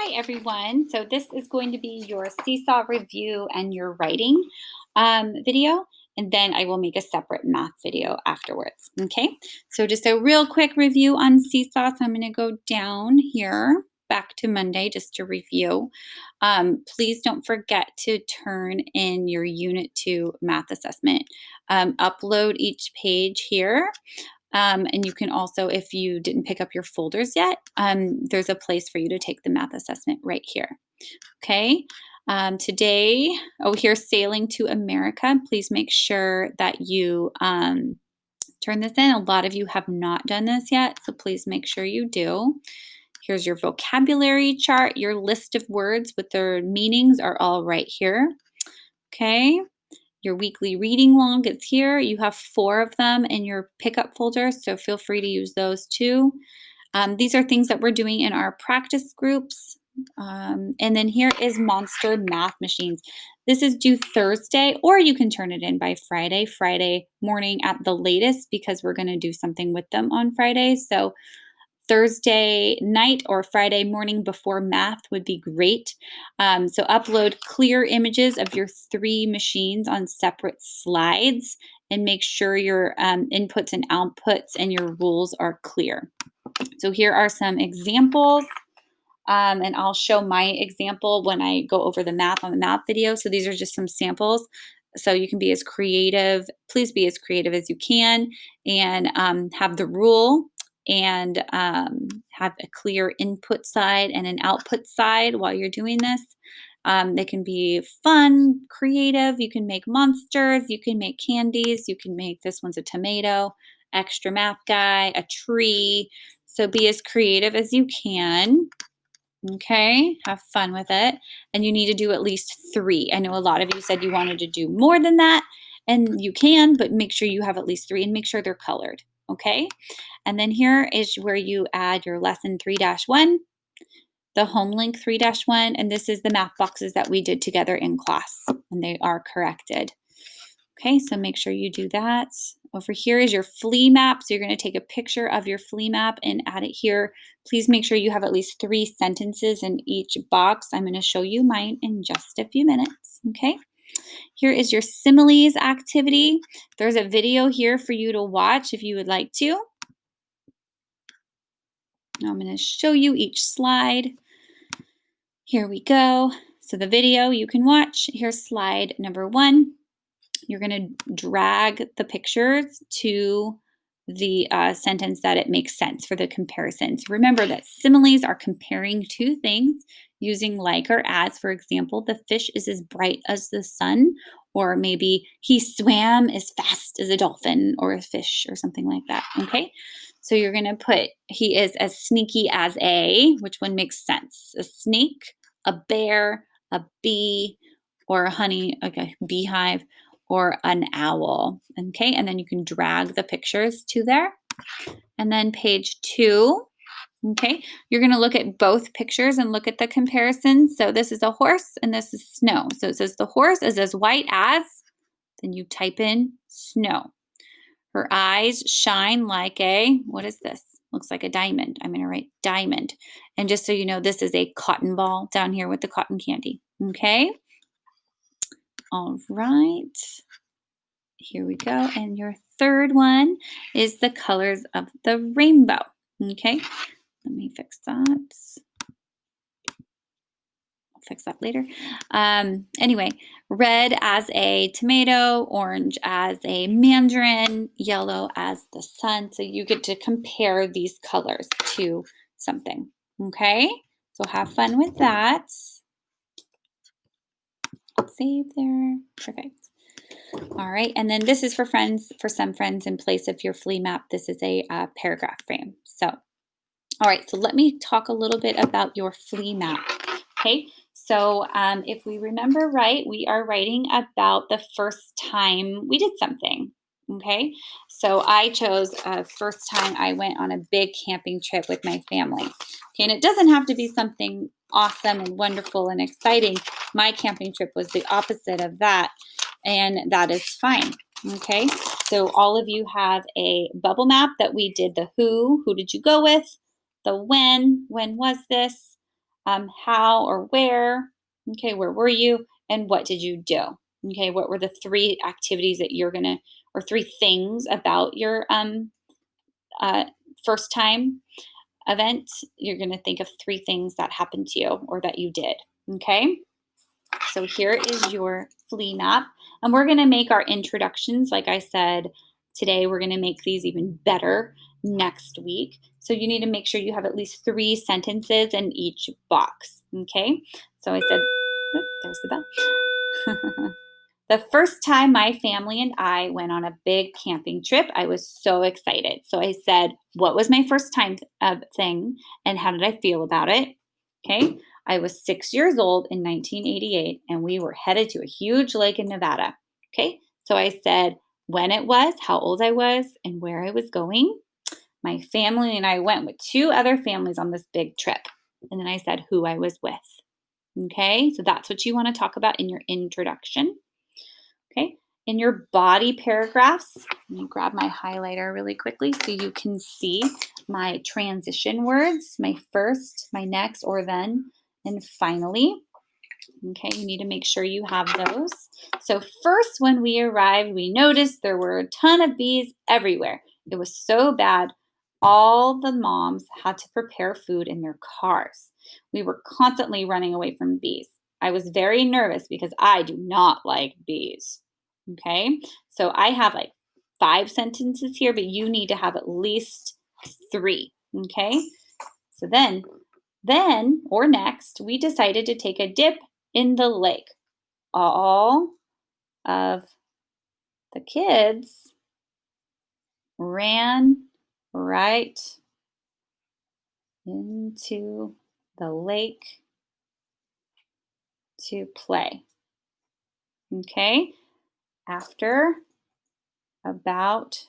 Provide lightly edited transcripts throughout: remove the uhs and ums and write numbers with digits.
Hi, everyone. So this is going to be your Seesaw review and your writing video, and then I will make a separate math video afterwards. Okay, so just a real quick review on Seesaw. So I'm going to go down here back to Monday just to review. Please don't forget to turn in your Unit 2 math assessment. Upload each page here. And you can also, if you didn't pick up your folders yet, there's a place for you to take the math assessment right here. Okay. Today, here's Sailing to America. Please make sure that you turn this in. A lot of you have not done this yet, so please make sure you do. Here's your vocabulary chart. Your list of words with their meanings are all right here. Okay. Your weekly reading log is here. You have 4 of them in your pickup folder, so feel free to use those too. These are things that we're doing in our practice groups. And then here is Monster Math Machines. This is due Thursday, or you can turn it in by Friday morning at the latest, because we're going to do something with them on Friday. So Thursday night or Friday morning before math would be great. So upload clear images of your 3 machines on separate slides and make sure your inputs and outputs and your rules are clear. So here are some examples. And I'll show my example when I go over the math on the math video. So these are just some samples. So you can be as creative, please be as creative as you can, and have the rule and have a clear input side and an output side while you're doing this. They can be fun, creative. You can make monsters, you can make candies, you can make, this one's a tomato, extra math guy, a tree. So be as creative as you can. Okay, have fun with it. And you need to do at least 3. I know a lot of you said you wanted to do more than that, and you can, but make sure you have at least 3 and make sure they're colored. Okay, and then here is where you add your lesson 3-1, the home link 3-1, and this is the math boxes that we did together in class, and they are corrected. Okay, so make sure you do that. Over here is your flea map. So you're going to take a picture of your flea map and add it here. Please make sure you have at least 3 sentences in each box. I'm going to show you mine in just a few minutes. Okay, here is your similes activity. There's a video here for you to watch if you would like to. Now I'm going to show you each slide. Here we go. So the video you can watch. Here's slide number 1. You're going to drag the pictures to the sentence that it makes sense for the comparisons. Remember that similes are comparing 2 things using like or as. For example, the fish is as bright as the sun, or maybe he swam as fast as a dolphin or a fish or something like that. Okay, so you're going to put he is as sneaky as a, which one makes sense? A snake, a bear, a bee, or a honey, okay, beehive, or an owl. Okay, and then you can drag the pictures to there. And then page 2, okay, you're going to look at both pictures and look at the comparisons. So this is a horse and this is snow. So it says the horse is as white as, then you type in snow. Her eyes shine like a, what is this? Looks like a diamond. I'm going to write diamond. And just so you know, this is a cotton ball down here with the cotton candy. Okay. All right. Here we go. And your third one is the colors of the rainbow. Okay, let me fix that. I'll fix that later. Anyway, red as a tomato, orange as a mandarin, yellow as the sun. So you get to compare these colors to something. Okay, so have fun with that. Save there. Perfect. All right, and then this is for friends, for some friends in place of your flea map. This is a paragraph frame. So, all right, so let me talk a little bit about your flea map. Okay, so if we remember right, we are writing about the first time we did something. Okay, so I chose first time I went on a big camping trip with my family. Okay, and it doesn't have to be something awesome and wonderful and exciting. My camping trip was the opposite of that, and that is fine. Okay, so all of you have a bubble map that we did the who did you go with, the when was this, how or where. Okay, where were you? And what did you do? Okay, what were the three activities that you're gonna, or three things about your uh, first time event? You're gonna think of three things that happened to you or that you did. Okay, so here is your flea map. And we're going to make our introductions. Like I said, today we're going to make these even better next week. So you need to make sure you have at least 3 sentences in each box. Okay. So I said, oop, there's the bell. The first time my family and I went on a big camping trip, I was so excited. So I said, what was my first time thing and how did I feel about it? Okay. I was 6 years old in 1988 and we were headed to a huge lake in Nevada. Okay. So I said when it was, how old I was, and where I was going. My family and I went with 2 other families on this big trip. And then I said who I was with. Okay. So that's what you want to talk about in your introduction. Okay. In your body paragraphs, let me grab my highlighter really quickly so you can see my transition words, my first, my next, or then, and finally. Okay, you need to make sure you have those. So first, when we arrived, we noticed there were a ton of bees everywhere. It was so bad. All the moms had to prepare food in their cars. We were constantly running away from bees. I was very nervous because I do not like bees. Okay, so I have like 5 sentences here, but you need to have at least 3. Okay, so then or next, we decided to take a dip in the lake. All of the kids ran right into the lake to play. Okay, after about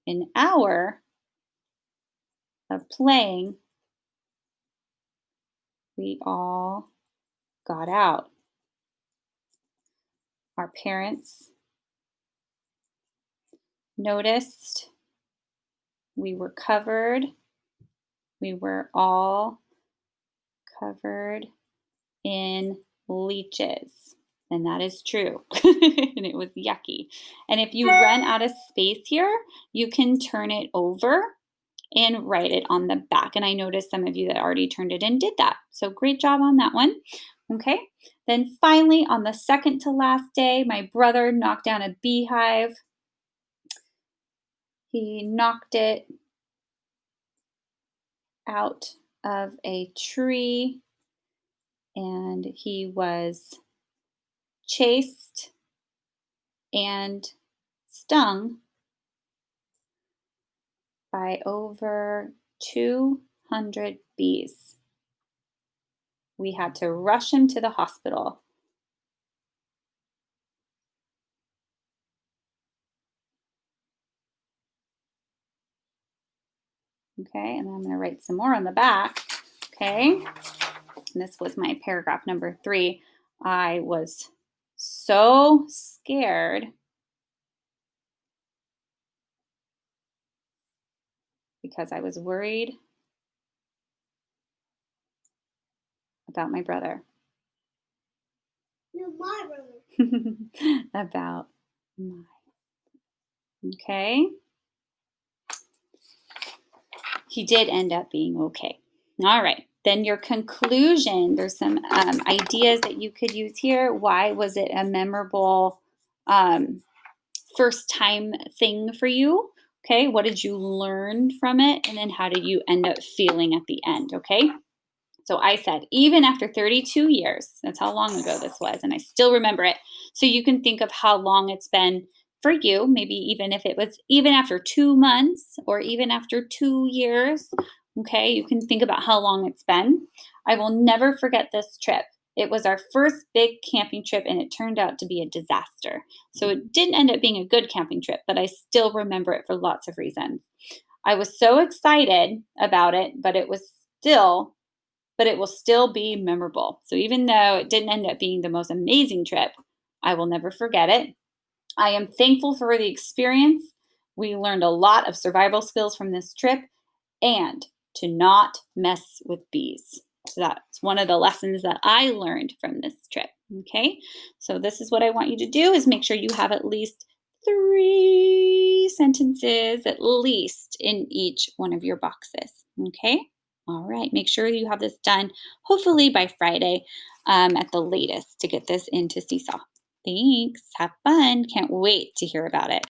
an hour of playing, we all got out. Our parents noticed we were covered. We were all covered in leeches. And that is true. And it was yucky. And if you run out of space here, you can turn it over and write it on the back. And I noticed some of you that already turned it in did that. So great job on that one. Okay. Then finally, on the second to last day, my brother knocked down a beehive. He knocked it out of a tree and he was chased and stung by over 200 bees. We had to rush him to the hospital. Okay, and I'm going to write some more on the back. Okay, and this was my paragraph number 3. I was so scared because I was worried about my brother. No, my brother. About my. Okay. He did end up being okay. All right. Then your conclusion, there's some ideas that you could use here. Why was it a memorable first time thing for you? Okay. What did you learn from it? And then how did you end up feeling at the end? Okay. So I said, even after 32 years, that's how long ago this was, and I still remember it. So you can think of how long it's been for you, maybe even if it was even after 2 months or even after 2 years. Okay, you can think about how long it's been. I will never forget this trip. It was our first big camping trip and it turned out to be a disaster. So it didn't end up being a good camping trip, but I still remember it for lots of reasons. I was so excited about it, but it will still be memorable. So even though it didn't end up being the most amazing trip, I will never forget it. I am thankful for the experience. We learned a lot of survival skills from this trip and to not mess with bees. So that's one of the lessons that I learned from this trip. Okay, so this is what I want you to do is make sure you have at least 3 sentences at least in each one of your boxes. Okay, all right, make sure you have this done hopefully by Friday at the latest to get this into Seesaw. Thanks, have fun, can't wait to hear about it.